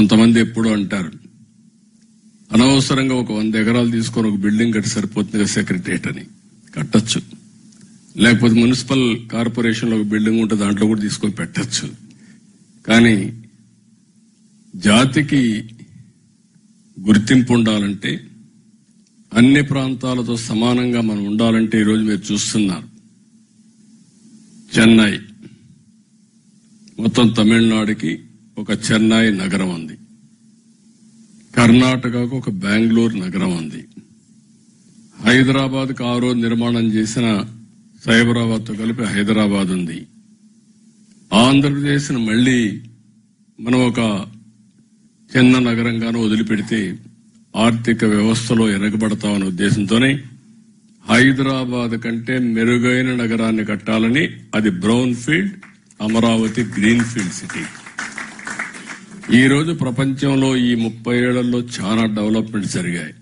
కొంతమంది ఎప్పుడు అంటారు, అనవసరంగా ఒక 100 ఎకరాలు తీసుకొని ఒక బిల్డింగ్ కట్టి సరిపోతుంది సెక్రటరియట్ అని. కట్టచ్చు, లేకపోతే మున్సిపల్ కార్పొరేషన్ లో ఒక బిల్డింగ్ ఉంటే దాంట్లో కూడా తీసుకొని పెట్టచ్చు. కానీ జాతికి గుర్తింపు ఉండాలంటే, అన్ని ప్రాంతాలతో సమానంగా మనం ఉండాలంటే ఈరోజు మీరు చూస్తున్నారు, చెన్నై మొత్తం తమిళనాడుకి ఒక చెన్నై నగరం ఉంది, కర్ణాటకకు ఒక బెంగళూరు నగరం ఉంది, హైదరాబాద్ కు ఆ రోజు నిర్మాణం చేసిన సైబరాబాద్ తో కలిపి హైదరాబాద్ ఉంది. ఆంధ్రప్రదేశ్ మళ్లీ మనం ఒక చిన్న నగరంగానూ వదిలిపెడితే ఆర్థిక వ్యవస్థలో ఎనగబడతామనే ఉద్దేశంతోనే హైదరాబాద్ కంటే మెరుగైన నగరాన్ని కట్టాలని, అది brown field, Amaravati green field city. ఈ రోజు ప్రపంచంలో ఈ 30 ఏళ్లలో చాలా డెవలప్మెంట్ జరిగాయి.